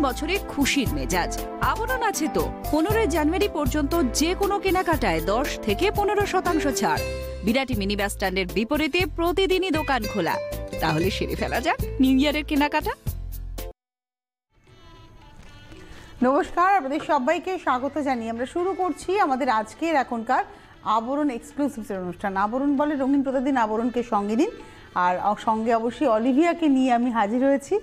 বছরে খুশির মেজাজ। আবরণ আছে তো। 15 জানুয়ারি পর্যন্ত যে কোনো কেনাকাটায় 10 থেকে 15% ছাড়। বিরাটি মিনি বাস স্ট্যান্ডের বিপরীতে প্রতিদিনই দোকান খোলা। তাহলে সেরে ফেলা যাক নিউ ইয়ারের কেনাকাটা। নমস্কার, আপনাদের সবাইকে স্বাগত জানিয়ে আমরা শুরু করছি আমাদের আজকের এখনকার আবরণ এক্সক্লুসিভসের অনুষ্ঠান। আবরণ বলে রঙিন প্রতিদিন, আবরণকে সঙ্গে নিন। আর সঙ্গে অবশ্যই অলিভিয়াকে নিয়ে আমি হাজির হয়েছি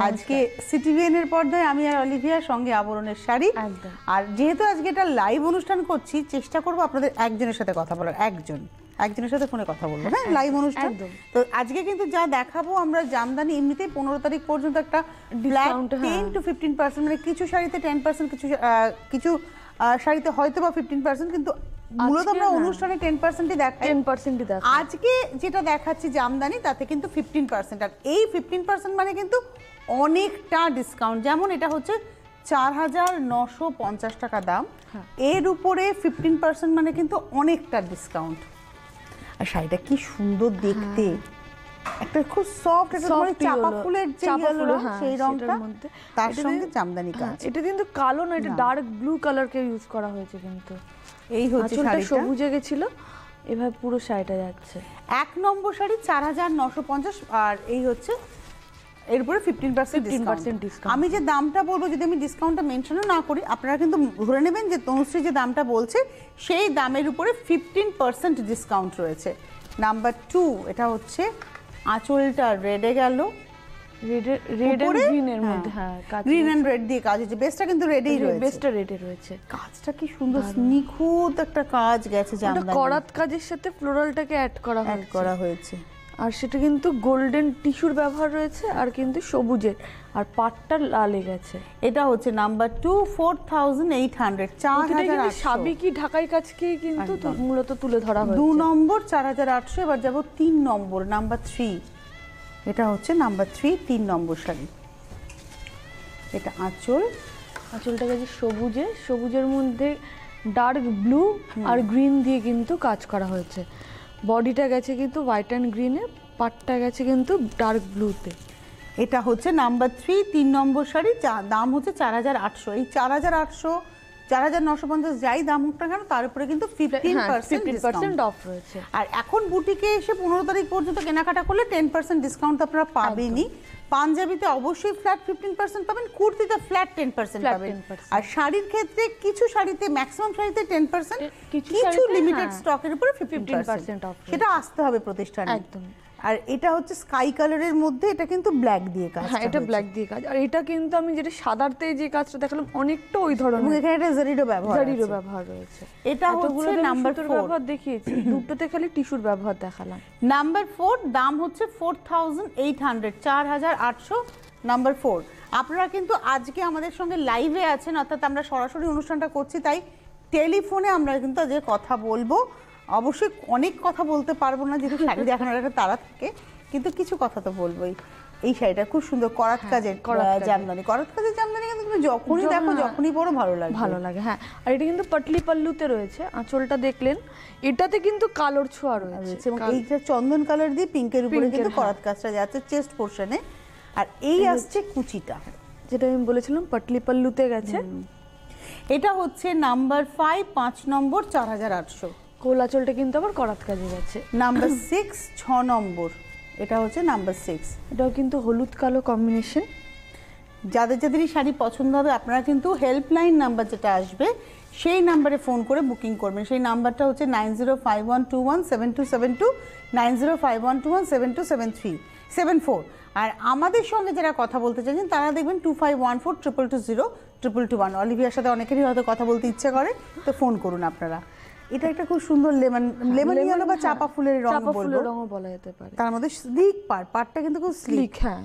আজকে সিটিভিএনের পর্দায়। আমি আর অলিভিয়া, সঙ্গে আবরণের শাড়ি। আর যেহেতু আজকে এটা লাইভ অনুষ্ঠান করছি, চেষ্টা করবো আপনাদের একজনের সাথে কথা বলার, একজনের সাথে ফোনে কথা বলবো, হ্যাঁ, লাইভ অনুষ্ঠান। তো আজকে কিন্তু যা দেখাবো আমরা জামদানি, এমনিতেই 15 তারিখ পর্যন্ত একটা 10 to 15%, মানে কিছু শাড়িতে 10%, কিছু শাড়িতে হয়তো বা 15%, কিন্তু মূলত আমরা অনুষ্ঠানে 10%ই দেখাই। আজকে যেটা দেখাচ্ছি জামদানি, তাতে কিন্তু 15%। আর এই 15% মানে কিন্তু অনেকটা ডিসকাউন্ট। যেমন এটা হচ্ছে 4,950 টাকা দাম, এর উপরে 15% মানে কিন্তু অনেকটা ডিসকাউন্ট। আর শাড়িটা কি সুন্দর দেখতে, একটা খুব সফট, একটা মানে চাপা ফুলের যে সেই রংটা, তার সঙ্গে জামদানি কাজ। এটা কিন্তু কালো না, এটা ডার্ক ব্লু কালারকে ইউজ করা হয়েছে। কিন্তু এই হচ্ছে শাড়িটা, সবুজে গেছিল, এভাবে পুরো শাড়িটা যাচ্ছে। 1 নম্বর শাড়ি 4,950, আর এই হচ্ছে এর উপরে 15% ডিসকাউন্ট। আমি যে দামটা বলবো, যদি আমি ডিসকাউন্টটা মেনশনও না করি, আপনারা কিন্তু ধরে নেবেন যে তনুশ্রী যে দামটা বলছে সেই দামের উপরে 15% ডিসকাউন্ট রয়েছে। নাম্বার 2, এটা হচ্ছে আঁচলটা রেডে গেল, রেড এন্ড গ্রিনের মধ্যে, হ্যাঁ, গ্রিন এন্ড রেড দিয়ে কাজ হচ্ছে। বেসটা কিন্তু রেডেই রয়েছে, বেসটা রেডে রয়েছে। কাজটা কি সুন্দর, নিখুঁত একটা কাজ গেছে জামদানি। করাত কাজের সাথে ফ্লোরালটাকে অ্যাড করা হয়েছে। আর সেটা কিন্তু গোল্ডেন টিস্যুর ব্যবহার রয়েছে, আর কিন্তু সবুজের, আর পাটটা লালে গেছে। এটা হচ্ছে নাম্বার 2, 4,800, 4,800। সাবিকি ঢাকাই কাজকেই কিন্তু মূলত তুলে ধরা হয়েছে। 2 নম্বর 4,800। এবার যাব 3 নম্বর, নাম্বার 3। এটা হচ্ছে নাম্বার 3, 3 নম্বর শাড়ি। এটা আঁচলটা গেছে সবুজের মধ্যে ডার্ক ব্লু আর গ্রিন দিয়ে কিন্তু কাজ করা হয়েছে। বডিটা গেছে কিন্তু হোয়াইট অ্যান্ড গ্রিনে, পাটটা গেছে কিন্তু ডার্ক ব্লুতে। এটা হচ্ছে নাম্বার 3, 3 নম্বর শাড়ি। দাম হচ্ছে 4,800। এই 4,800, 4,950 যাই দাম হোক না কেন, তার উপরে কিন্তু 15% অফ রয়েছে। আর এখন বুটিকে এসে 15 তারিখ পর্যন্ত কেনাকাটা করলে 10% ডিসকাউন্ট আপনারা পাবেনই। পাঞ্জাবিতে অবশ্যই ফ্ল্যাট 15% পাবেন, কুর্তিতে ফ্ল্যাট 10% পাবেন। আর শাড়ির ক্ষেত্রে কিছু শাড়িতে, ম্যাক্সিমাম শাড়িতে 10%, কিছু লিমিটেড স্টকের উপরে 15% অফ। সেটা আসতে হবে প্রতিষ্ঠানে একদম। আর এটা হচ্ছে স্কাই কালারের মধ্যে, এটা কিন্তু ব্ল্যাক দিয়ে কাজ। হ্যাঁ, এটা ব্ল্যাক দিয়ে কাজ। আর এটা কিন্তু আমি যেটা সাদাতে যে কাজটা দেখালাম, অনেকটা ওই ধরনের। এখানে একটা জারিরও ব্যবহার রয়েছে। এটা হচ্ছে নাম্বার 4 ব্যবহার দেখিয়েছি, দুটোতে খালি টিস্যুর ব্যবহার দেখালাম। নাম্বার 4, দাম হচ্ছে 4,800, 4,800, নাম্বার 4। আপনারা কিন্তু আজকে আমাদের সঙ্গে লাইভে আছেন, অর্থাৎ আমরা সরাসরি অনুষ্ঠানটা করছি, তাই টেলিফোনে আমরা কিন্তু আজকে কথা বলবো। অবশ্যই অনেক কথা বলতে পারবো না, যেহেতু শাড়ি দেখানোর একটা তাড়া থাকে, কিন্তু কিছু কথা তো বলবোই। এই শাড়িটা খুব সুন্দর, করাত কাজের জামদানি। করাত কাজের জামদানি কিন্তু তুমি যখনই দেখো, যখনই পরো ভালো লাগে। হ্যাঁ, আর এটা কিন্তু পাটলি পাল্লুতে রয়েছে। আঁচলটা দেখলেন, এটাতে কিন্তু কালোর ছোঁয়া রয়েছে, এবং এইটা চন্দন কালার দিয়ে পিঙ্কের উপরে কিন্তু করাত কাজটা যাচ্ছে চেস্ট পোরশনে। আর এই আসছে কুচিটা, যেটা আমি বলেছিলাম পাটলি পাল্লুতে গেছে। এটা হচ্ছে নাম্বার 5, 5 নম্বর, 4,800। কোলাচলটা কিন্তু আবার করাত কাজে গেছে। নাম্বার 6, 6 নম্বর। এটা হচ্ছে নাম্বার 6। এটাও কিন্তু হলুদ কালো কম্বিনেশন। যাদেরই শাড়ি পছন্দ হবে, আপনারা কিন্তু হেল্পলাইন নাম্বার যেটা আসবে সেই নাম্বারে ফোন করে বুকিং করবেন। সেই নাম্বারটা হচ্ছে 9051217272, 905121727374। আর আমাদের সঙ্গে যারা কথা বলতে চাইছেন, তারা দেখবেন 251422022221। অলিভিয়ার সাথে অনেকেরই হয়তো কথা বলতে ইচ্ছে করে, তো ফোন করুন আপনারা। এটা একটা খুব সুন্দর লেমন ইয়েলো বা চাপা ফুলের রং বলা যেতে পারে। তার মধ্যে স্লিক পাটটা কিন্তু খুব স্লিক। হ্যাঁ,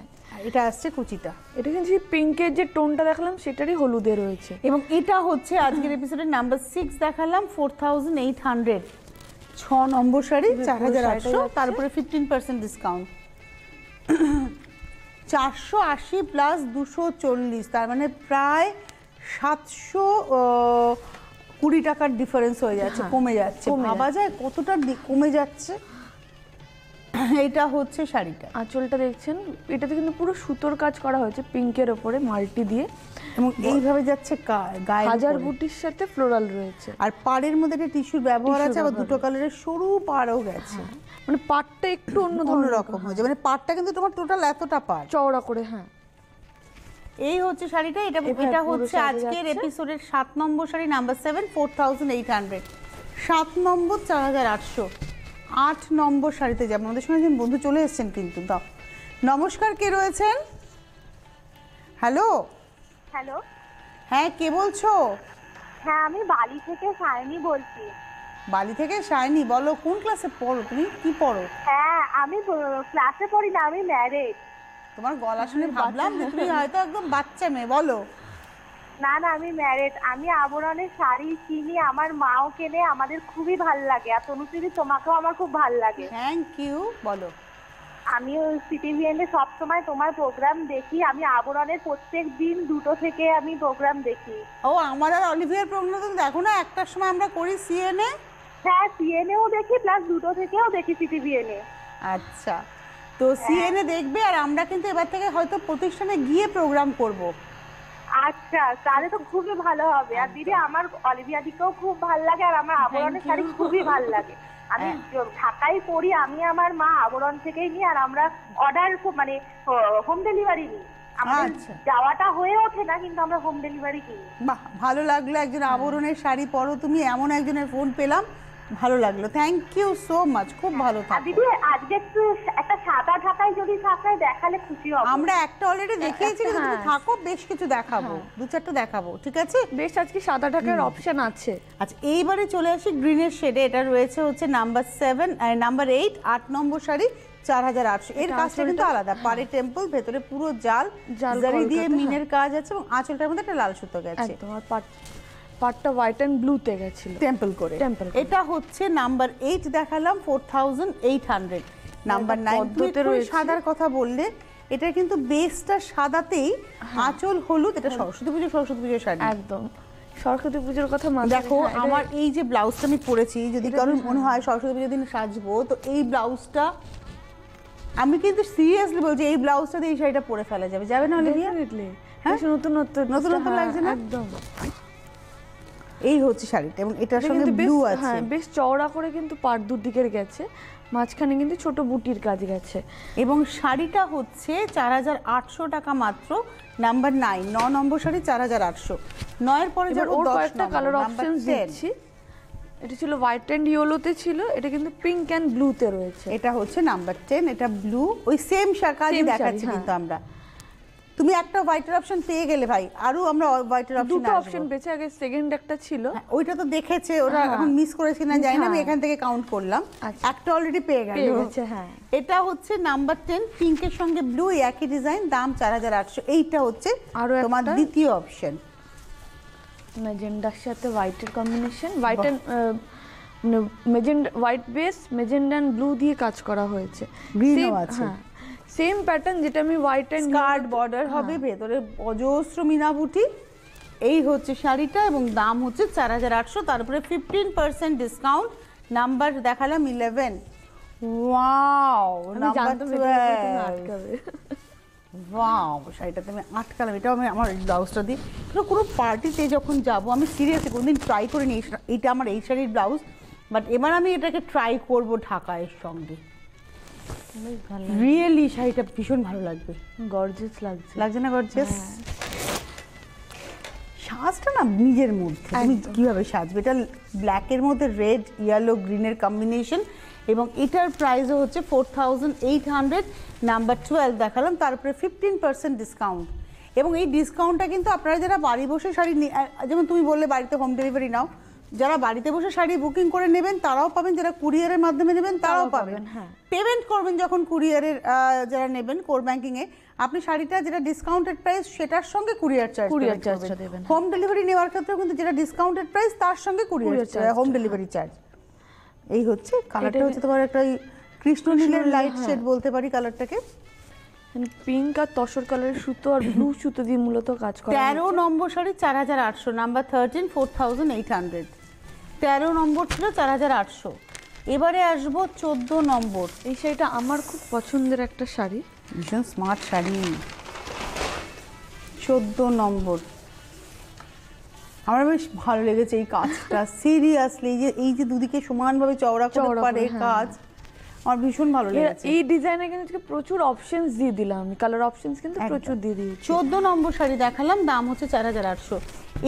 এটা আসছে কুচিটা। এটা কিন্তু পিঙ্কের যে টোনটা দেখালাম সেটারই হলুদে রয়েছে। এবং এটা হচ্ছে আজকের এপিসোডের নাম্বার 6 দেখালাম, 4,800, 6 নম্বর শাড়ি, 4,800, তারপরে 15% ডিসকাউন্ট। 480 প্লাস 240, তার মানে প্রায় 720 টাকার ডিফারেন্স হয়ে যাচ্ছে, কমে যাচ্ছে। ভাবা যায় কতটা কমে যাচ্ছে। এটা হচ্ছে শাড়িটা, আঁচলটা দেখছেন, এটাতে কিন্তু পুরো সুতোর কাজ করা হয়েছে পিঙ্কের ওপরে মাল্টি দিয়ে, এবং এইভাবে যাচ্ছে গায়ে হাজার বুটির সাথে ফ্লোরাল রয়েছে। আর পাড়ের মধ্যে একটা টিস্যুর ব্যবহার আছে, আবার দুটো কালারের সরু পাড়ও গেছে, মানে পাটটা একটু অন্যরকম হয়েছে, মানে পাড়টা কিন্তু তোমার টোটাল এতটা পাড় চওড়া করে। হ্যাঁ, এই হচ্ছে শাড়িটা। এটা হচ্ছে আজকের এপিসোডের 7 নম্বর শাড়ি, নাম্বার 7, 4800, 7 নম্বর 4800। 8 নম্বর শাড়িতে যাবো। আমাদের সঙ্গে একজন বন্ধু চলে এসেছেন কিন্তু, দাও। নমস্কার, কে রয়েছেন? হ্যালো হ্যালো, হ্যাঁ, কে বলছো? হ্যাঁ আমি বালি থেকে সায়নী বলছি। বালি থেকে সায়নী, বলো কোন ক্লাসে পড়ো তুমি, কি পড়ো? হ্যাঁ আমি ক্লাসে পড়ি না, আমি ম্যারেড। তোমার গলা শুনে ভাবলাম যে তুমি হয়তো একদম বাচ্চা মেয়ে, বলো। না না, আমি ম্যারেড। আমি আবরণের শাড়ি কিনি, আমার মাও কেনে, আমাদের খুবই ভাল লাগে। আর তনুশ্রী, তোমাকেও আমার খুব ভাল লাগে। থ্যাংক ইউ, বলো। আমি ওই সিটিভিএনে সবসময় তোমার প্রোগ্রাম দেখি। আমি আবরণের প্রত্যেক দিন 2টো থেকে আমি প্রোগ্রাম দেখি। ও, আমার আর অলিভিয়ার প্রোগ্রাম তো দেখো না, একটার সময় আমরা করি সিএনএ। হ্যাঁ, সিএনএও দেখি, প্লাস 2টো থেকেও দেখি সিটিভিএনে। আচ্ছা, তো সিএনএ দেখবে, আর আমরা কিন্তু এবার থেকে হয়তো প্রতিষ্ঠানে গিয়ে প্রোগ্রাম করব। আচ্ছা, তাহলে তো খুবই ভালো হবে। আর দিদি, আমার অলিভিয়া দিকেও খুব ভালো লাগে, আর আমার আবরণের শাড়ি খুবই ভালো লাগে। আমি ঢাকায় পড়ি, আমি আমার মা আবরণ থেকেই নিই, আর আমরা অর্ডার মানে হোম ডেলিভারি নিই। আমাদের যাওয়াটা হয়ে ওঠে না, কিন্তু আমরা হোম ডেলিভারি কিনি। বাহ, ভালো লাগলো, একজন আবরণের শাড়ি পরো তুমি, এমন একজনের ফোন পেলাম, ভালো লাগলো। থ্যাংক ইউ সো মাচ, খুব ভালো আর থাকো। দিদি, আজকে একটু একটা সাদা ঢাকায় যদি থাকে দেখালে খুশি হব। আমরা একটা অলরেডি দেখিয়েছি, কিন্তু তুমি থাকো, বেশ কিছু দেখাবো, 2-4টা দেখাবো, ঠিক আছে? বেশ, আজকে সাদা ঢাকার অপশন আছে। আচ্ছা, এইবারে চলে আসি গ্রিনের শেডে। এটা রয়েছে হচ্ছে নাম্বার 7, নাম্বার 8, 8 নম্বর শাড়ি, 4800। এর কাজটা কিন্তু আলাদা, পাড়ে টেম্পল, ভেতরে পুরো জাল জারি দিয়ে মিনের কাজ আছে, এবং আঁচলটার মধ্যে একটা লাল সুতো গেছে, একদম। আর পাটটা হোয়াইট এন্ড ব্লুতে গেছিল টেম্পল করে। এটা হচ্ছে নাম্বার 8 দেখালাম, 4800। নাম্বার 9 সাদার কথা বললে, এটা কিন্তু বেসটা সাদাতেই, আঁচল হলুদ। এটা সরস্বতী পুজোর শাড়ি, একদম সরস্বতী পুজোর কথা দেখো। আমার এই যে ব্লাউজটা আমি পরেছি, যদি কারোর মনে হয় সরস্বতী পুজোর দিন সাজবো, তো এই ব্লাউজটা আমি কিন্তু সিরিয়াসলি বলছি, এই ব্লাউজটা দিয়ে এই শাড়িটা পরে ফেলা যাবে, যাবে না অলিভিয়া? হ্যাঁ, নতুন লাগছে না? একদম। এই হচ্ছে শাড়িটা, এবং এটার সঙ্গে ব্লু আছে। হ্যাঁ, বেশ চওড়া করে কিন্তু পাড় দুদিকের গেছে, মাঝখানে কিন্তু ছোট বুটির কাজ গেছে, এবং শাড়িটা হচ্ছে 4800 টাকা মাত্র। নাম্বার 9, 9 নম্বর শাড়ি, 4800। 9 এর পরে এবার ওর কয়েকটা কালার অপশনস দিচ্ছি। এটা ছিল হোয়াইট এন্ড ইয়েলোতে ছিল, এটা কিন্তু পিঙ্ক এন্ড ব্লুতে রয়েছে। এটা হচ্ছে নাম্বার 10, এটা ব্লু, ওই সেম শাড়ি দেখাচ্ছি কিন্তু আমরা। তুমি একটা হোয়াইটের অপশন পেয়ে গেলে ভাই, আরো আমরা হোয়াইটের অপশন, দুটো অপশন পেয়েছে, আগে সেকেন্ড একটা ছিল, ওইটা তো দেখেছে ওরা, এখন মিস করেছে না জানি না, আমি এখান থেকে কাউন্ট করলাম, একটা অলরেডি পেয়ে গেছে। হ্যাঁ, এটা হচ্ছে নাম্বার 10, পিঙ্কের সঙ্গে ব্লু, একই ডিজাইন, দাম 4800। এইটা হচ্ছে তোমার দ্বিতীয় অপশন, ম্যাজেন্ডার সাথে হোয়াইটের combination, white and magenta, white base magenta and blue দিয়ে কাজ করা হয়েছে, গ্রিনও আছে, সেম প্যাটার্ন যেটা আমি হোয়াইট এন্ড স্কার্ট বর্ডার হবে, ভেতরে অজস্র মিনাবুটি। এই হচ্ছে শাড়িটা, এবং দাম হচ্ছে 4800, তারপরে 15% ডিসকাউন্ট। নাম্বার দেখালাম 11। Wow, number 12। ওয়াও, শাড়িটাতে আমি আটকালাম। এটাও আমি আমার ব্লাউজটা দিই, কোনো পার্টিতে যখন যাব, আমি সিরিয়াসলি কোনোদিন ট্রাই করিনি। এইটা আমার এই শাড়ির ব্লাউজ, বাট এবার আমি এটাকে ট্রাই করব ঢাকায়ের সঙ্গে। রিয়েলি শাড়িটা ভীষণ ভালো লাগবে, গর্জিয়াস লাগছে না? গর্জিয়াস সাজটা না নিজের মধ্যে, তুমি কিভাবে সাজবে। এটা ব্ল্যাকের মধ্যে রেড, ইয়েলো, গ্রিনের কম্বিনেশন, এবং এটার প্রাইসও হচ্ছে 4800। নাম্বার 12 দেখালাম, তারপরে 15% ডিসকাউন্ট। এবং এই ডিসকাউন্টটা কিন্তু আপনারা যারা বাড়ি বসে শাড়ি, যেমন তুমি বললে বাড়িতে হোম ডেলিভারি নাও, যারা বাড়িতে বসে শাড়ি বুকিং করে নেবেন তারাও পাবেন, যারা কুরিয়ারের মাধ্যমে নেবেন তারাও পাবেন। পেমেন্ট করবেন যখন কুরিয়ারের যারা নেবেন কোর ব্যাংকিংয়ে, আপনি শাড়িটা যেটা ডিসকাউন্টেড প্রাইস সেটার সঙ্গে কুরিয়ার চার্জটা দেবেন। হোম ডেলিভারি নেওয়ার ক্ষেত্রেও কিন্তু যেটা ডিসকাউন্টেড প্রাইস তার সঙ্গে courier charge, home delivery charge. এই হচ্ছে কালারটা, হচ্ছে তোমার একটা কৃষ্ণ নীলের লাইট শেড বলতে পারি কালারটাকে, পিঙ্ক আর তসর কালারের সুতো আর ব্লু সুতো দিয়ে মূলত কাজ করা। 13 নম্বর শাড়ি 4800, নাম্বার 13, 4800। 13 নম্বর ছিল 4800। এবারে আসবো 14 নম্বর। এই শাড়িটা আমার খুব পছন্দের একটা শাড়ি, ভীষণ স্মার্ট শাড়ি। 14 নম্বর আমার বেশ ভালো লেগেছে এই কাজটা, সিরিয়াসলি এই যে দুদিকে সমানভাবে চওড়া করে পারে কাজ, আমার ভীষণ ভালো লেগেছে। এই ডিজাইনে কিন্তু প্রচুর অপশনস দিয়ে দিলাম আমি, কালার অপশনস কিন্তু প্রচুর দিয়ে দিয়েছি। 14 নম্বর শাড়ি দেখালাম, দাম হচ্ছে 4800।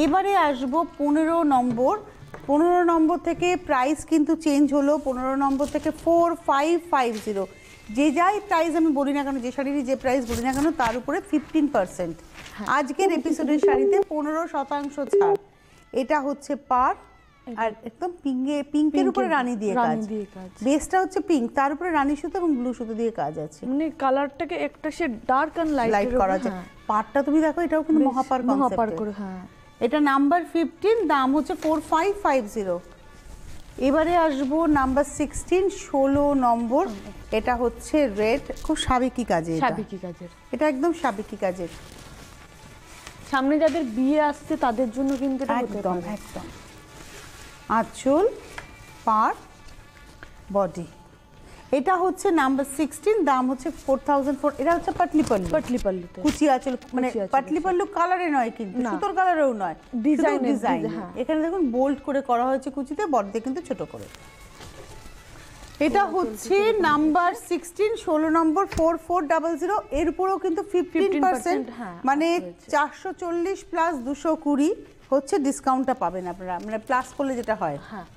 এবারে আসবো 15 নম্বর। 15 নম্বর থেকে প্রাইস কিন্তু চেঞ্জ হলো, 15 নম্বর থেকে 4550। যে যাই প্রাইস আমি বলি না কেন, যে শাড়িরই যে প্রাইস বলি না কেন, তার উপরে 15%। আজকের এপিসোডের শাড়িতে 15% ছাড়। এটা হচ্ছে পার, আর একদম পিঙ্কের উপরে রানী দিয়ে কাজ। বেসটা হচ্ছে পিঙ্ক, তার উপরে রানী সুতো এবং ব্লু সুতো দিয়ে কাজ আছে, মানে কালারটাকে একটা সে ডার্ক এন্ড লাইট করা যায়। পারটা তুমি দেখো, এটাও কিন্তু মহাপার কনসেপ্টের। হ্যাঁ, এটা নাম্বার 15, দাম হচ্ছে 4550। এবারে আসবো নাম্বার 16 নম্বর। এটা হচ্ছে রেড, খুব সাবেকি কাজের, এটা একদম সাবেকি কাজের। সামনে যাদের বিয়ে আসছে তাদের জন্য কিন্তু একদম একদম। আঁচল, পার, বডি। এটা হচ্ছে নাম্বার 16, দাম হচ্ছে 4004। এটা হচ্ছে পাটলি পাল্লুতে কুচি আঁচল, মানে পাটলি পাল্লু কালারে নয় কিন্তু, সুতোর কালারেও নয়, ডিজাইন। এখানে দেখুন বোল্ড করে করা হয়েছে কুচিতে, বডিতে কিন্তু ছোট করে। এটা হচ্ছে নাম্বার 16, 16 নম্বর 4400। এর উপরেও কিন্তু 15%, মানে 440 প্লাস 220 হচ্ছে ডিসকাউন্টটা পাবেন আপনারা, মানে প্লাস করলে যেটা হয়। হ্যাঁ,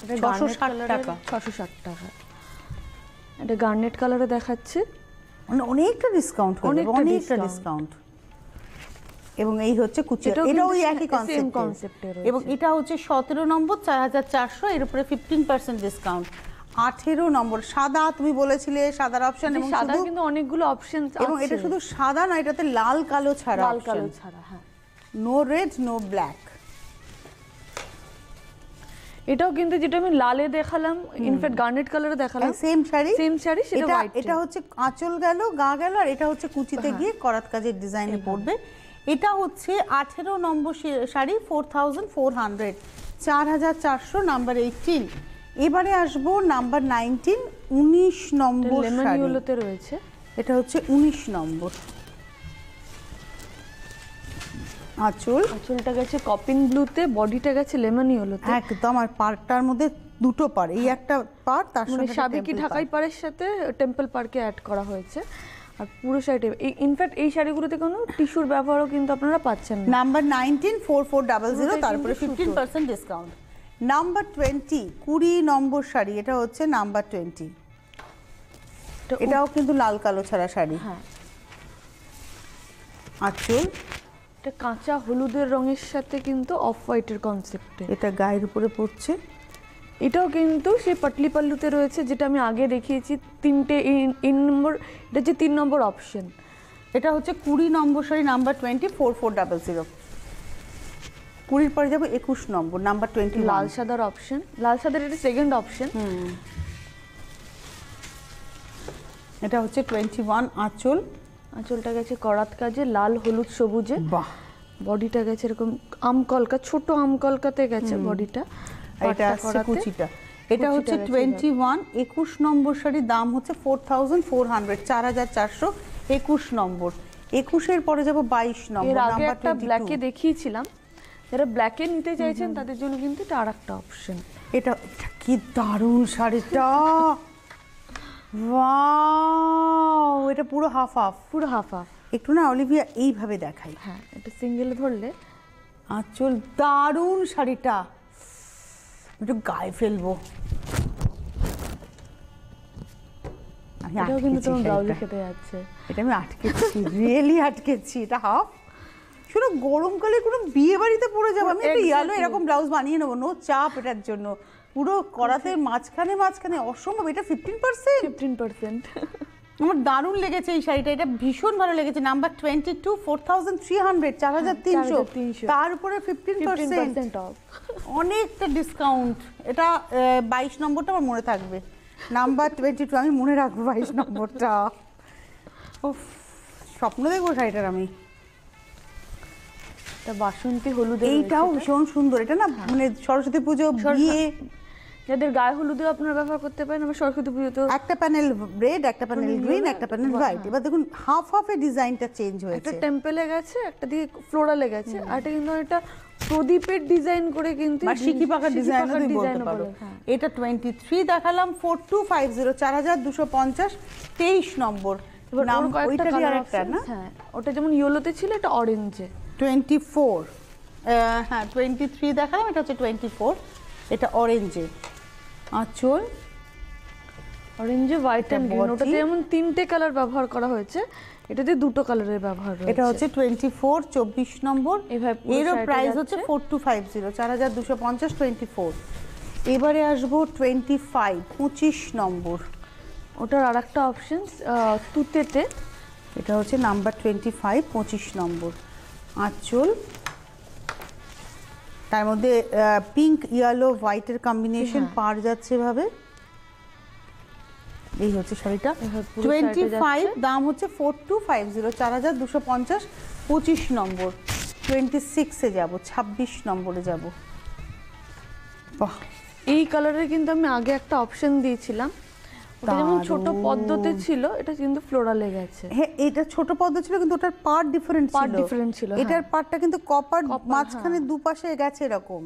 660 টাকা। 660 টাকা। এটা গার্নেট কালারে দেখাচ্ছে, মানে অনেকটা ডিসকাউন্ট, অনেকটা ডিসকাউন্ট। এবং এই হচ্ছে কুচি, এটা ওই একই কনসেপ্টের। এবং এটা হচ্ছে 17 নম্বর 4400, এর উপরে 15% ডিসকাউন্ট। 18 নম্বর সাদা, তুমি বলেছিলে সাদার অপশন, এবং সাদা কিন্তু অনেকগুলো অপশন আছে, এবং এটা শুধু সাদা না, এটাতে লাল কালো ছাড়া, হ্যাঁ, নো রেড নো ব্ল্যাক। এটাও কিন্তু যেটা আমি লালে দেখালাম, ইনফ্যাক্ট গার্নেট কালারে দেখালাম, সেম শাড়ি সেটা হোয়াইট। এটা হচ্ছে আঁচল গেল, গা গেল, আর এটা হচ্ছে কুচিতে গিয়ে করাত কাজের ডিজাইনে পড়বে। এটা হচ্ছে 18 নম্বর শাড়ি, 4400, 4400, নাম্বার 18। এবারে আসবো নাম্বার 19, 19 নম্বর শাড়ি রয়েছে। এটা হচ্ছে 19 নম্বর। আঁচলটা গেছে কপিন ব্লুতে, বডিটা গেছে লেমন ইয়েলোতে একদম। আর পাড়টার মধ্যে দুটো পাড়, এই একটা পাড়, তার সঙ্গে সাবেকি ঢাকাই পাড়ের সাথে টেম্পল পার্কে অ্যাড করা হয়েছে। আর পুরো শাড়িতে ইনফ্যাক্ট এই শাড়িগুলোতে কোনো টিস্যুর ব্যবহারও কিন্তু আপনারা পাচ্ছেন না। নাম্বার 19, 4400, তারপরে 15% ডিসকাউন্ট। নাম্বার 20, 20 নম্বর শাড়ি, এটা হচ্ছে নাম্বার 20। এটাও কিন্তু লাল কালো ছাড়া শাড়ি। হ্যাঁ, আঁচল, এটা কাঁচা হলুদের রঙের সাথে কিন্তু অফ হোয়াইটের কনসেপ্টে, এটা গায়ের উপরে পড়ছে। এটাও কিন্তু সেই পাটলি পাল্লুতে রয়েছে, যেটা আমি আগে দেখিয়েছি। তিনটে নম্বর, এটা হচ্ছে 3 নম্বর অপশন। এটা হচ্ছে 20 নম্বর শাড়ি, নাম্বার 20, 4400। 20 পরে যাবো 21 নম্বর, নাম্বার 20, লাল সাদার অপশন। লাল সাদার এটা সেকেন্ড অপশন। এটা হচ্ছে 21। আঁচলটা গেছে করাত কাজে, লাল হলুদ সবুজে। বাহ। বডিটা গেছে এরকম আমকলকা, ছোট আমকলকাতে গেছে বডিটা। এটা হচ্ছে কুচিটা। এটা হচ্ছে 21, 21 নম্বর শাড়ি, দাম হচ্ছে 4400, 4400, 21 নম্বর। 21-এর পরে যাব 22 নম্বর, নাম্বার 22। একটা ব্ল্যাকে দেখিয়েছিলাম, যারা ব্ল্যাকে নিতে চাইছেন তাদের জন্য কিন্তু এটা আরেকটা অপশন। এটা কি দারুণ শাড়িটা, ওয়াও! এটা পুরো হাফ হাফ, একটু না অলিভিয়া এইভাবে দেখাই। হ্যাঁ, এটা সিঙ্গেলে ধরলে আঁচল, দারুণ শাড়িটা, একটু গায়ে ফেলবো। এটাও কিন্তু তোমার ব্লাউজে খেতে যাচ্ছে। এটা আমি আটকেছি, রিয়েলি আটকেছি। এটা হাফ, শুধু গরমকালে কোনো বিয়ে বাড়িতে পরে যাবো, আমি একটা ইয়ালো এরকম ব্লাউজ বানিয়ে নেবো, নো চাপ এটার জন্য। পুরো করাতের মাঝখানে অসম্ভব। এটা 15%। আমার দারুণ লেগেছে এই শাড়িটা, এটা ভীষণ ভালো লেগেছে। নাম্বার 22, 4300, 4300, তার উপরে 15% অফ, অনেকটা ডিসকাউন্ট। এটা 22 নম্বরটা আমার মনে থাকবে, নাম্বার 22, আমি মনে রাখবো 22 নম্বরটা। ও স্বপ্ন দেখবো শাড়িটার আমি। এটা বাসন্তী হলুদের এইটাও রয়েছে এটা। ভীষণ সুন্দর, এটা না মানে সরস্বতী পুজো, বিয়ে, যাদের গায়ে হলুদেও আপনারা ব্যবহার করতে পারেন, আমরা সরস্বতী পুজোতেও একটা প্যানেল রেড, একটা প্যানেল গ্রিন, একটা প্যানেল হোয়াইট। এবার দেখুন হাফ হাফে ডিজাইনটা চেঞ্জ একটা হয়েছে। টেম্পলে গেছে, একটা দিকে ফ্লোরালে গেছে, আর এটা কিন্তু একটা প্রদীপের ডিজাইন করে কিন্তু বা সিকি পাকার ডিজাইন তুমি বলতে পারো। হ্যাঁ। এটা 23 দেখালাম, 4250, 4250, 23 নম্বর। এবার নাম ওর কয়েকটা ওইটারই কালার আরেকটা না, হ্যাঁ, ওটা যেমন ইয়েলোতে ছিল, এটা অরেঞ্জে। 24, হ্যাঁ 23 দেখালাম, এটা হচ্ছে 24, এটা অরেঞ্জে। আঁচল অরেঞ্জে, হোয়াইট এন্ড গ্রিন, body। ওটাতে যেমন 3টে কালার ব্যবহার করা হয়েছে, এটাতে 2টো কালারের ব্যবহার রয়েছে। এটা হচ্ছে 24, 24 নম্বর। এভাবে পুরো এরও side এ প্রাইস যাচ্ছে। হচ্ছে 4250, 4250, 24। এবারে আসবো 25, 25 নম্বর। ওটার আরেকটা অপশন তুতেতে, এটা হচ্ছে নাম্বার 25, 25 নম্বর। আঁচল তার মধ্যে পিঙ্ক, ইয়েলো, হোয়াইটের কম্বিনেশন পার যাচ্ছে ভাবে। এই হচ্ছে শাড়িটা, এভাবে পুরো side এ 25, যাচ্ছে। দাম হচ্ছে 4250, 4250, 25 নম্বর। 26-এ যাব, 26 নম্বরে যাব। বাহ, এই কালারের কিন্তু আমি আগে একটা অপশন দিয়েছিলাম, ওটা যেমন ছোট দারুণ। পদ্মতে ছিল, এটা কিন্তু ফ্লোরালে গেছে। হ্যাঁ এটা ছোট পদ্ম ছিল কিন্তু ওটার পার্ট ডিফারেন্ট ছিল। Part different ছিল, হ্যাঁ। এটার পার্টটা কিন্তু কপার, Copper, মাঝখানে দুপাশে গেছে এরকম।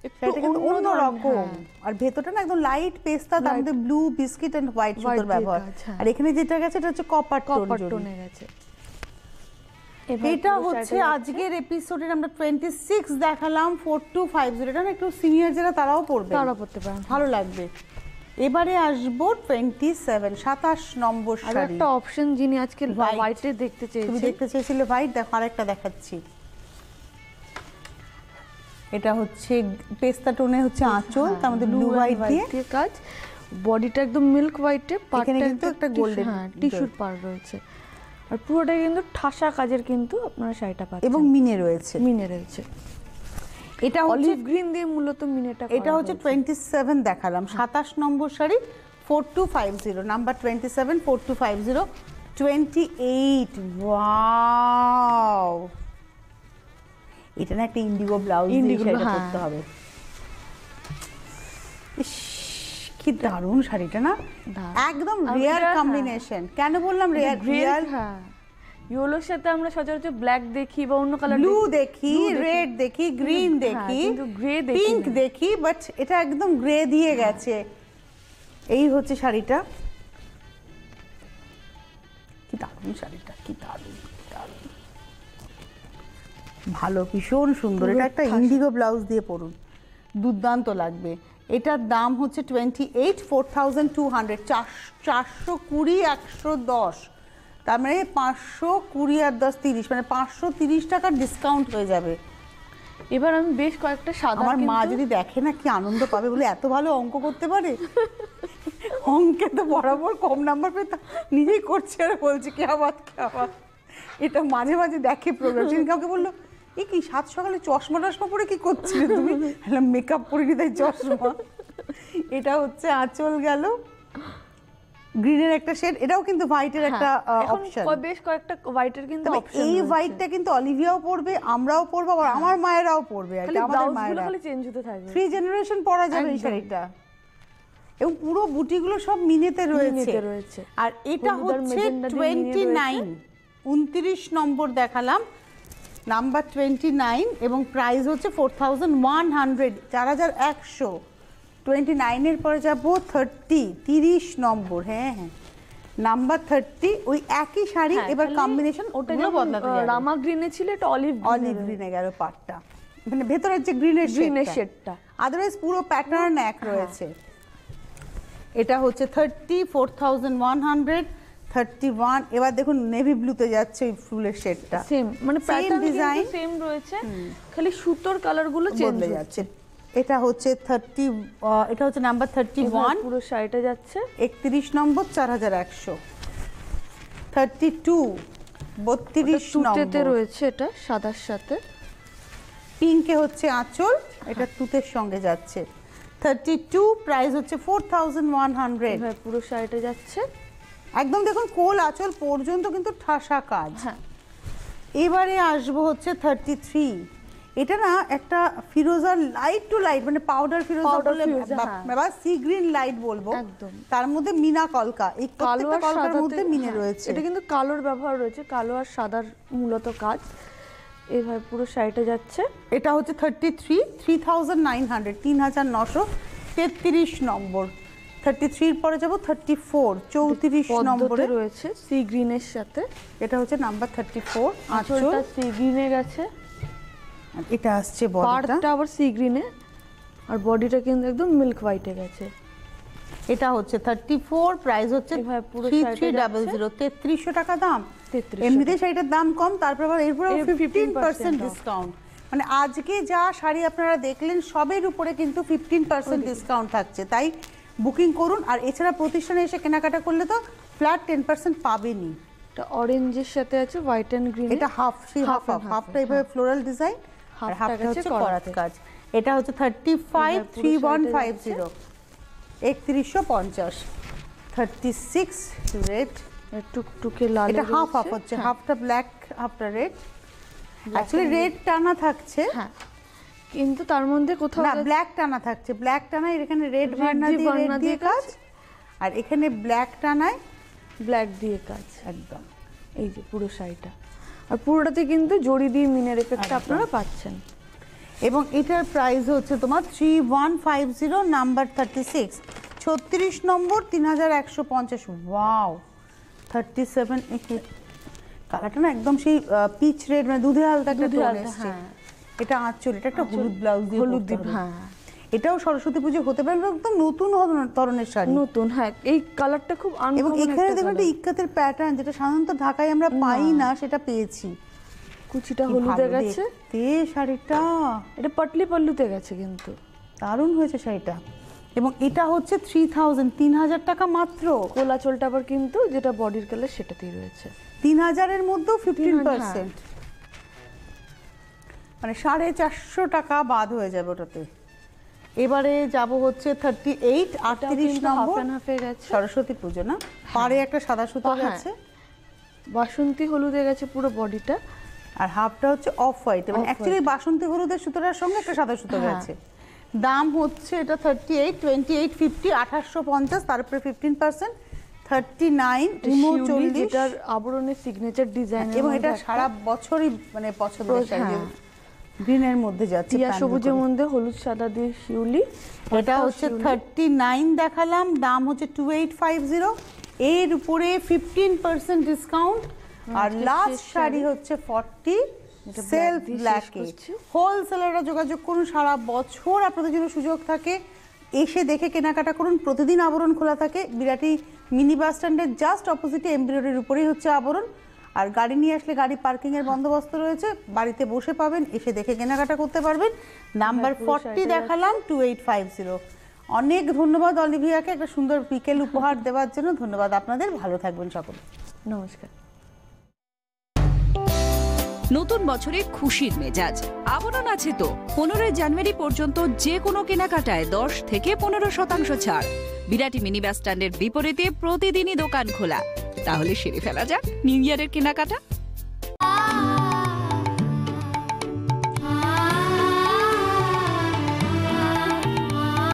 একটু সেটা কিন্তু অন্য ধরনের, রকম। হ্যাঁ। আর ভেতরটা না একদম লাইট পেস্তা, তার মধ্যে ব্লু, বিস্কিট এন্ড হোয়াইট সুতোর দিয়ে ব্যবহার। কাজ, হ্যাঁ। আর এখানে যেটা গেছে এটা হচ্ছে কপার কপার টোন। টোনে গেছে। এটা হচ্ছে আজকের এপিসোডের আমরা 26 দেখালাম, 4250। এটা না একটু সিনিয়র যারা তারাও পড়বে, তারা পড়তে পারেন, ভালো লাগবে। এবারে আসবো 27, 27 নম্বর আর শাড়ি। একটা অপশন যিনি আজকে White। হোয়াইটে দেখতে তুমি চেয়েছি, দেখতে চেয়েছিলে হোয়াইট, দেখো আরেকটা দেখাচ্ছি। এটা হচ্ছে পেস্তা টোনে হচ্ছে আঁচল, তার মধ্যে ব্লু হোয়াইট দিয়ে। কাজ, বডিটা একদম মিল্ক হোয়াইটে, এখানে কিন্তু একটা golden টিস্যুর পার রয়েছে, আর পুরোটাই কিন্তু ঠাসা কাজের কিন্তু আপনারা শাড়িটা পাচ্ছেন, এবং মিনে রয়েছে। মিনে রয়েছে। এটা হচ্ছে, অলিভ গ্রিন দিয়ে মূলত মিনেটা এটা হচ্ছে 27 দেখালাম, 27 নম্বর শাড়ি, 4250, নাম্বার 27, 4250, 28। ওয়াও, এটা না একটা ইন্ডিগো ব্লাউজ দিয়ে Indigo, শাড়িটা হ্যাঁ। করতে হবে। ইস, কি দারুণ শাড়িটা না, দারুণ। একদম আর রেয়ার এটা, কম্বিনেশন। কেন বললাম রেয়ার? রিয়েল, হ্যাঁ, ইয়েলোর সাথে আমরা সচরাচর ব্ল্যাক দেখি বা অন্য কালার ব্লু দেখি, রেড দেখি, গ্রিন হ্যাঁ, দেখি, কিন্তু grey দেখি পিঙ্ক না। দেখি, বাট এটা একদম গ্রে দিয়ে গেছে। এই হচ্ছে শাড়িটা, কি দারুণ শাড়িটা, কি দারুণ, কি দারুণ, ভালো, ভীষণ সুন্দর। এটা একটা ইন্ডিগো ব্লাউজ দিয়ে পরুন, দুর্দান্ত লাগবে। এটার দাম হচ্ছে 28, 4200, 420, 110, তার মানে 520 আর 10, 30, মানে 530 টাকার ডিসকাউন্ট হয়ে যাবে। এবার আমি বেশ কয়েকটা সাদা, আমার মা কিন্তু- যদি দেখে না কি আনন্দ পাবে, বলে এত ভালো অঙ্ক করতে পারে। অঙ্কে তো বরাবর কম নাম্বার পেতাম, নিজেই করছে আর বলছে কি আবাদ, কি আবাদ। এটা মাঝে মাঝে দেখে প্রোগ্রাম। সেদিন কাউকে বললো, এ কি সাত সকালে চশমা টশমা পরে কি করছিলে তুমি? মেকআপ করিনি তাই চশমা। এটা হচ্ছে আঁচল গেল, গ্রিনের একটা শেড, এটাও কিন্তু হোয়াইটের একটা এখন অপশন। বেশ কয়েকটা হোয়াইটের কিন্তু তবে অপশন এই হোয়াইটটা কিন্তু অলিভিয়াও পরবে, আমরাও পরবো, আবার আমার মায়েরাও পরবে আর কি, খালি আমাদের ব্লাউজগুলো মায়েরা। খালি চেঞ্জ হতে থাকবে, 3 জেনারেশন পরা যাবে এই একদম। শাড়িটা। এবং পুরো বুটিগুলো সব মিনেতে রয়েছে। মিনেতে রয়েছে। আর এটা হলুদ আর হচ্ছে মেজেন্ডা দিয়ে মিনে 29, 29 নম্বর দেখালাম, নাম্বার 29, এবং প্রাইস হচ্ছে 4100, 4100। 29 এর পরে যাবো 30 নম্বর, হ্যাঁ হ্যাঁ, নাম্বার 30, ওই একই শাড়ি, হ্যাঁ, এবার খালি কম্বিনেশন ওটা ওটা যেমন বদলাতে যাবে। রামা গ্রিনে ছিল, এটা অলিভ অলিভ গ্রিনে গেল পাটটা, মানে ভেতরের যে গ্রিনের গ্রিনের শেডটা, শেডটা। আদারওয়াইজ পুরো প্যাটার্ন এক রয়েছে। এটা হচ্ছে 30, 4100, 31। এবার দেখুন নেভি ব্লুতে যাচ্ছে ওই ফুলের শেডটা, সেম, মানে প্যাটার্ন ডিজাইন ডিজাইন সেম রয়েছে, খালি সুতোর কালারগুলো চেঞ্জ বদলে যাচ্ছে। এটা হচ্ছে 30, এটা হচ্ছে নাম্বার 31, পুরো শাড়িটা যাচ্ছে 31 নম্বর, 4100। 32, 32 তুতেতে নম্বর, রয়েছে, এটা সাদার সাথে পিঙ্কে হচ্ছে আঁচল, এটা তুতের সঙ্গে যাচ্ছে। 32, প্রাইস হচ্ছে 4100। এভাবে পুরো শাড়িটা যাচ্ছে, একদম দেখুন কোল আঁচল পর্যন্ত কিন্তু ঠাসা কাজ। হ্যাঁ। এবারে আসবো হচ্ছে 33। এটা না একটা ফিরোজা লাইট টু লাইট, মানে পাউডার ফিরোজা বলে বা সি গ্রিন লাইট বলবো, একদম। তার মধ্যে মিনা কলকা, এই প্রত্যেকটা কলকার মধ্যে মিনে রয়েছে। এটা কিন্তু কালোর ব্যবহার রয়েছে, কালো আর সাদার মূলত কাজ। এইভাবে পুরো শাড়িটা যাচ্ছে। এটা হচ্ছে 33, 3900, 3933 নম্বর। 33 এর পরে যাব 34, 34 নম্বরে রয়েছে সি গ্রিনের সাথে। এটা হচ্ছে নাম্বার 34। আঁচলটা সি গ্রিনে গেছে, এটা আসছে বডিটা, পাড়টা আবার সি গ্রিনে, আর বডিটা কিন্তু একদম মিল্ক হোয়াইটে গেছে। এটা হচ্ছে 34, প্রাইস হচ্ছে 3300, 3300 টাকা দাম। এমনিতে শাড়িটার দাম কম, তারপর আবার এরপরে 15% ডিসকাউন্ট। মানে আজকে যা শাড়ি আপনারা দেখলেন সবের উপরে কিন্তু 15% ডিসকাউন্ট থাকছে, তাই বুকিং করুন। আর এছাড়া প্রতিষ্ঠানে এসে কেনাকাটা করলে তো ফ্ল্যাট 10% পাবেনই। এটা অরেঞ্জের সাথে আছে হোয়াইট এন্ড গ্রিন। এটা হাফটা এইভাবে ফ্লোরাল ডিজাইন, আর হাফটা হচ্ছে করাত কাজ। এটা হচ্ছে 35, 3150, 3150। 36 রেড, টুকটুকে লাল। এটা হাফ হচ্ছে, হাফটা ব্ল্যাক হাফটা রেড। অ্যাকচুয়ালি রেড টানা থাকছে, হ্যাঁ, কিন্তু তার মধ্যে কোথাও না ব্ল্যাক টানা থাকছে, ব্ল্যাক টানায় এখানে রেড ভার্না দিয়ে কাজ, আর এখানে ব্ল্যাক টানায় ব্ল্যাক দিয়ে কাজ একদম। এই যে পুরো শাড়িটা, আর পুরোটাতে কিন্তু জড়ি দিয়ে মিনের এফেক্ট আপনারা পাচ্ছেন। এবং এটার প্রাইস হচ্ছে তোমার 3150, নাম্বার 36, 36 নম্বর, 3150। ওয়াও, 37। কালারটা না একদম সেই পিচ রেড, মানে দুধে হালকা একটা টোন এসেছে। এটা আঁচল, এটা একটা হলুদ ব্লাউজ দিয়ে, হলুদ দিয়ে, হ্যাঁ। এটাও সরস্বতী পুজো হতে পারে, একদম নতুন ধরনের শাড়ি, নতুন। হ্যাঁ, এই কালারটা খুব আনকমন। এবং এখানে দেখুন একটা ইক্কাতের প্যাটার্ন, যেটা সাধারণত ঢাকায় আমরা পাই না, সেটা পেয়েছি। কুচিটা হলুদে গেছে শাড়িটা, এটা পাটলি পল্লুতে গেছে, কিন্তু দারুণ হয়েছে শাড়িটা। এবং এটা হচ্ছে 3000 টাকা মাত্র। কোলাচলটা আবার কিন্তু যেটা বডির কালার সেটাতেই রয়েছে। 3000 এর মধ্যেও 15%, মানে 450 টাকা বাদ হয়ে যাবে ওটাতে। এবারে যাব হচ্ছে 38, 38 নম্বর, সরস্বতী পুজো না, পাড়ে একটা সাদা সুতো গেছে, বাসন্তী হলুদে গেছে পুরো বডিটা, আর হাফটা হচ্ছে অফ হোয়াইট। মানে অ্যাকচুয়ালি বাসন্তী হলুদের সুতোটার সঙ্গে একটা সাদা সুতো গেছে। দাম হচ্ছে এটা 38, 2850, 2850, তারপরে 15%, 39, 39, যেটার আবরণের সিগনেচার ডিজাইন, এবং এটা সারা বছরই মানে পছন্দের শাড়ি। গ্রিনের মধ্যে যাচ্ছে, টিয়া সবুজের মধ্যে হলুদ সাদা দিয়ে শিউলি। এটা হচ্ছে 39 দেখালাম, দাম হচ্ছে 2850, এর উপরে 15% ডিসকাউন্ট। আর লাস্ট শাড়ি হচ্ছে 40, সেলফ ব্ল্যাকে। হোলসেলাররা যোগাযোগ করুন, সারা বছর আপনাদের জন্য সুযোগ থাকে, এসে দেখে কেনাকাটা করুন। প্রতিদিন আবরণ খোলা থাকে, বিরাটি মিনি বাস স্ট্যান্ডের জাস্ট অপোজিটে এমব্রয়ডারির উপরেই হচ্ছে আবরণ। আর গাড়ি নিয়ে আসলে গাড়ি পার্কিং এর বন্দোবস্ত রয়েছে, বাড়িতে বসে পাবেন, এসে দেখে কেনাকাটা করতে পারবেন। নাম্বার 40 দেখালাম, 2850। অনেক ধন্যবাদ অলিভিয়াকে একটা সুন্দর বিকেল উপহার দেওয়ার জন্য। ধন্যবাদ আপনাদের, ভালো থাকবেন সকলে, নমস্কার। নতুন বছরে খুশির মেজাজ, আবরণ আছে তো। 15 জানুয়ারি পর্যন্ত যে কোনো কেনাকাটায় 10 থেকে 15% ছাড়। বিরাটি মিনি বাস স্ট্যান্ডের বিপরীতে প্রতিদিনই দোকান খোলা। তাহলে সেরে ফেলা যাক নিউ ইয়ারের কেনাকাটা।